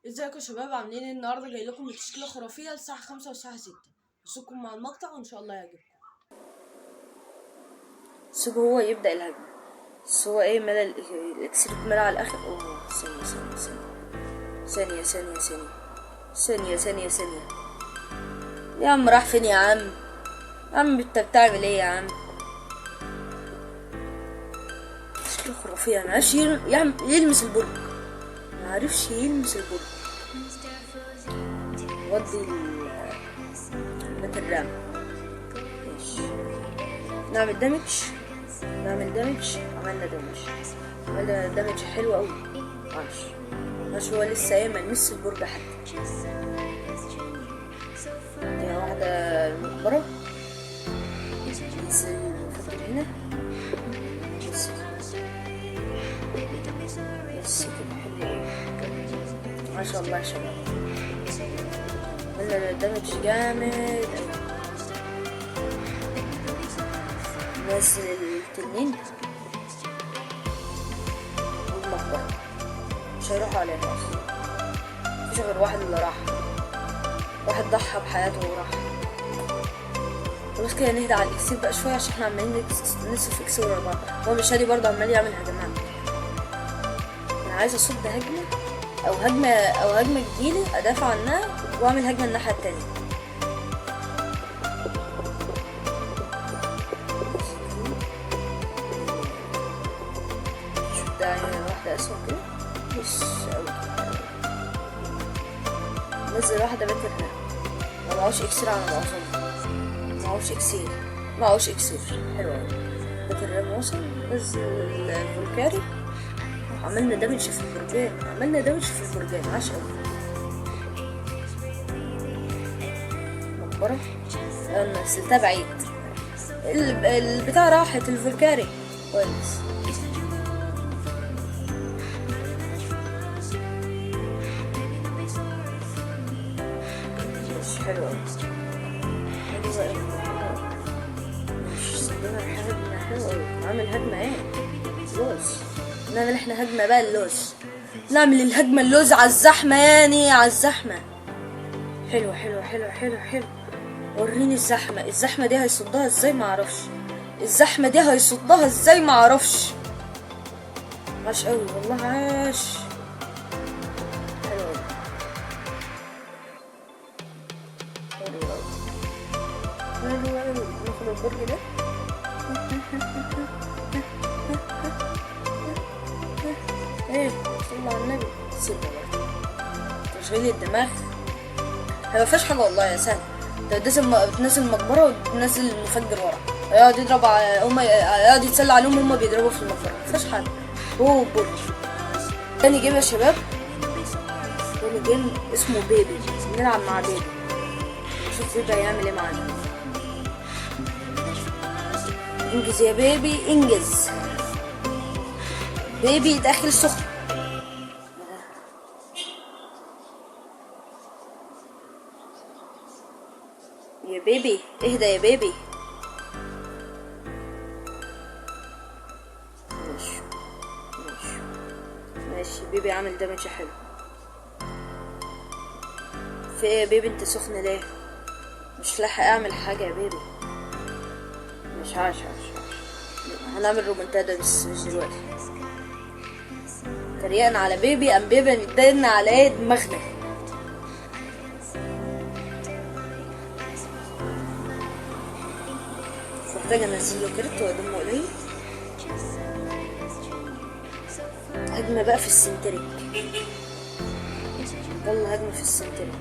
ازيكم يا شباب؟ عاملين ايه النهارده؟ جاي لكم بتشكيله خرافيه الساعه 5 والساعه 6. اشوفكم مع المقطع وان شاء الله يعجبكم. سيبه هو يبدأ الهجمة. بس هو ايه ملا الاكسير ملا على الاخر. اوه ثانية. يا عم راح فين يا عم؟ يا عم انت بتعمل ايه يا عم؟ تشكيلة خرافية معرفش يلمس البرج. معرفش يلمس البرج. ودي بات الرام. ماشي نعمل دامج. عملنا دامج حلو اوي. ماشي هو لسه ايه ملمس البرج حتى. دي واحدة المقبرة. ننزل نفكر هنا. بس كده حلو اوي ما شاء الله يا شباب. عملنا دامج جامد اوي. ننزل التنين والمقبرة مش هيروحوا علينا اصلا. مفيش غير واحد اللي راح. واحد ضحى بحياته وراح. خلاص كده نهدى على الاكسير بقى شوية عشان احنا عمالين نصرف اكسير ورا بعض. هو مش هادي برضه عمال يعمل هجمات. انا عايزة اصد هجمة او هجمة تجيلي ادافع عنها واعمل هجمة الناحية التانية. شوف ده واحدة اسود كده بص اوي كده. نزل واحدة باترها معهوش اكسير على ما اوصل. معهوش اكسير حلو اوي. باترها وصل نزل الفولكاري. عملنا دامج في البرجان عاش اوي. مقبرة انا نزلتها بعيد. البتاع راحت الفولكاري كويس. مش حلو اوي. مش سبنا هجمة حلوة اوي. عامل هجمة ايه لوز. نعمل احنا هجمة بقى اللوز. نعمل الهجمة اللوز على الزحمة يعني على الزحمة. حلو. وريني الزحمة دي هيصدها ازاي ما اعرفش. عاش قوي والله عاش. حلو ناخد البرج ده. ايه صلى على النبي. سيبه بقى تشغيل الدماغ. هي مفيهاش حاجة والله يا سهل. بتنزل مقبرة وتنزل المفجر ورا. يقعد يضرب يقعد يتسلى عليهم هما بيضربوا في المقبرة. مفيهاش حاجة. هو برج. تاني جيم يا شباب. تاني جيم اسمه بيبي. نلعب مع بيبي نشوف بيبي هيعمل ايه معانا. انجز يا بيبي انجز. بيبي داخل سخن. يا بيبي اهدى يا بيبي. ماشي بيبي عامل دمج حلو. في ايه يا بيبي انت سخن ليه؟ مش لاحق اعمل حاجة يا بيبي. مش عاش هنعمل رومنتادا بس مش دلوقتي. تريقنا على بيبي ام بيبي ندينا على ايه دماغنا. محتاج انزل له كرت وادمه قليل. هجمة بقى في السنتريك. يلا هجمة في السنتريك.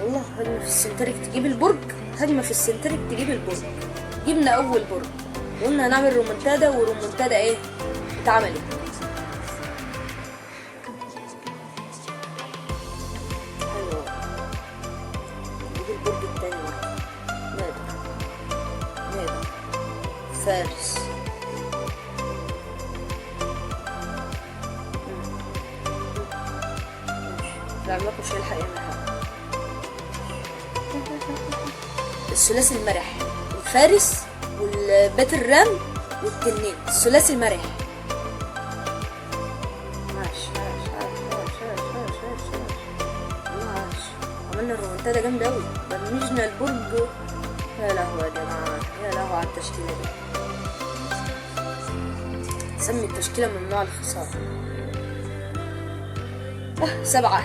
والله هجمة في السنتريك تجيب البرج. جبنا اول برج وقلنا هنعمل رومنتادا ورومنتادا ايه اتعملت. حلو نجيب البرج التاني. نقدر فارس. العملاق مش هيلحق يعمل حاجة. الثلاثي المرح الفارس والبات الرام والتنين. الثلاثي المرح والله عاش. عملنا الرومنتادا جامدة أوي، دمجنا البرج. يا لهوي يا جماعة، يا لهوي على التشكيلة دي. سمي التشكيلة ممنوع الخسارة. 7.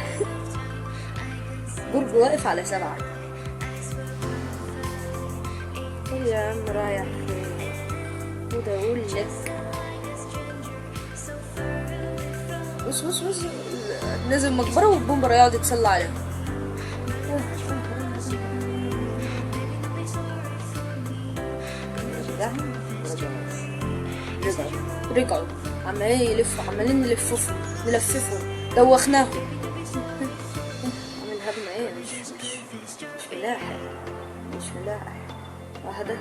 برج واقف على 7. يا عم رايح فين؟ وده أقول لك بص نزل مقبرة والبومبر يقعد يتسلى عليهم. رجعوا عمالين يلفوا، عمالين نلففهم دوخناهم. عامل هجمة ايه؟ مش ملاحق واحدة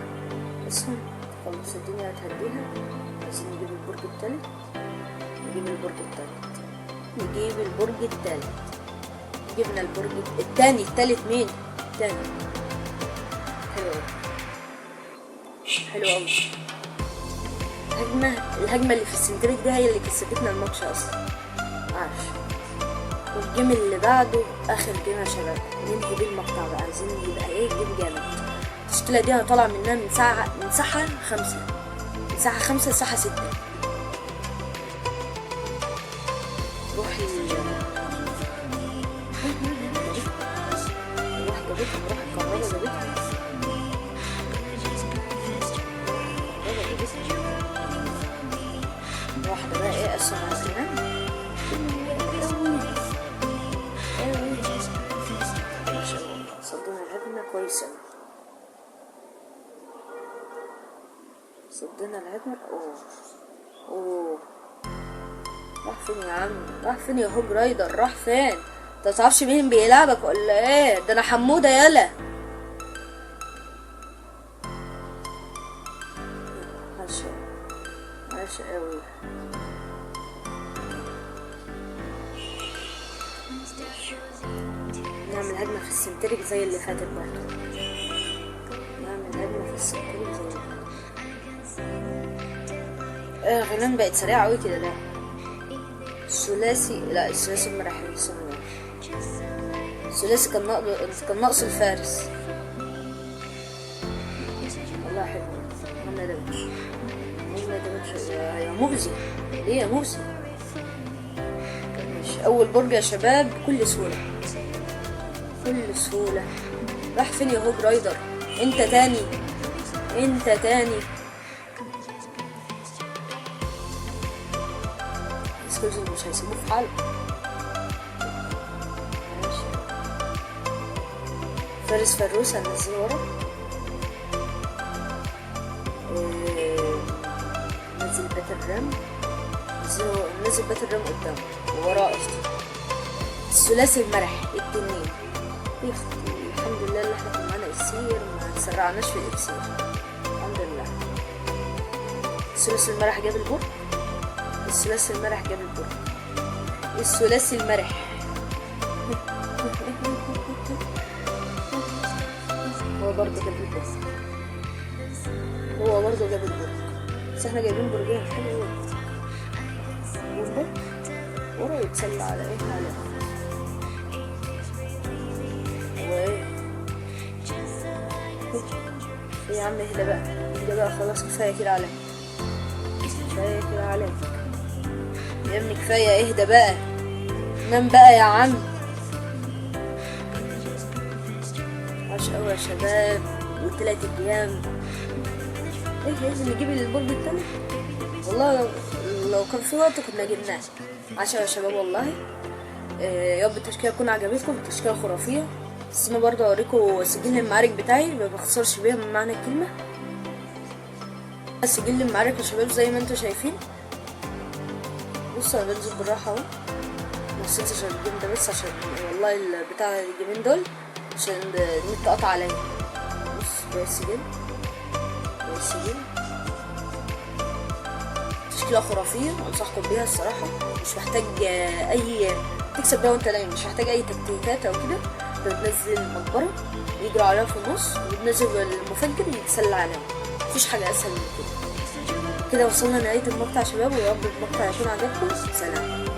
اسهم خلص الدنيا هتهديها. عايزين نجيب البرج التالت. جبنا البرج التاني. التالت مين؟ التاني. حلو أوي. الهجمة اللي في السنتريك دي هي اللي كسبتنا الماتش اصلا. عارف. والجيم اللي بعده اخر جيم يا شباب، ننهي بيه المقطع بقى. عايزين يبقى ايه جيم جامد. التشكيلة دي هطلع منها من ساعة 5 لساعة 6. روح جابتهم، روح الكهرباء جابتهم. واحدة بقى ايه اسرع كمان. ما شاء الله صدنا الهجمة كويسة. اوه راح فين يا عم؟ راح فين يا هوج رايدر؟ راح فين؟ انت متعرفش مين بيلعبك ولا ايه؟ ده انا حمودة يالا. عاش اوي. نعمل هجمة في السنتريك زي اللي فاتت برضه. غنان بقت سريعة اوي كده. ده الثلاثي، لا الثلاثي المرحلة الثلاثي كان ناقص الفارس. والله حلو. عملنا دمج يا مؤذي. ليه يا مؤذي؟ ماشي. اول برج يا شباب بكل سهولة. راح فين يا هوج رايدر؟ انت تاني. مش هيسيبوه في حاله. ماشي. فارس فروس هننزله ورا. نزل باتل رام قدام ووراه قصدي. الثلاثي المرح التنين. الحمد لله اللي احنا كنا معانا اكسير، ما تسرعناش في الاكسير الحمد لله. الثلاثي المرح جاب البرج. الثلاثي المرح هو برضه جاب البرج. بس احنا جايبين برجين حلو ورا يتسلى على ايه يا عم اهدى بقى خلاص. كفايه كده عليك يا ابني، كفايه اهدى بقى. نام بقى يا عم. عاش قوي يا شباب. و3 ايام لازم نجيب البرج التاني. والله لو كان في وقت كنا جبناه. عاش يا شباب والله. يا رب التشكيله تكون عجبتكم. التشكيله خرافيه. بس انا برضه اوريكم سجل المعارك بتاعي، ما بخسرش بيها من معنى الكلمه. سجل المعارك يا شباب زي ما انتم شايفين. بصوا انا بنزل بالراحه اهو. مبسوطش عشان الجيم ده، بس عشان والله بتاع الجيمين دول عشان النت قطع عليا. بص ده السجل. تشكيله خرافيه انصحكم بيها الصراحه. مش محتاج اي تكسب بيها وانت نايم. مش محتاج اي تكتيكات او كده. بتنزل مقبره يجروا عليها في النص، وبتنزل المفجر يتسلى عليها. مفيش حاجه اسهل من كده. وصلنا لنهايه المقطع يا شباب، ويا رب المقطع يكون عجبكم. سلام.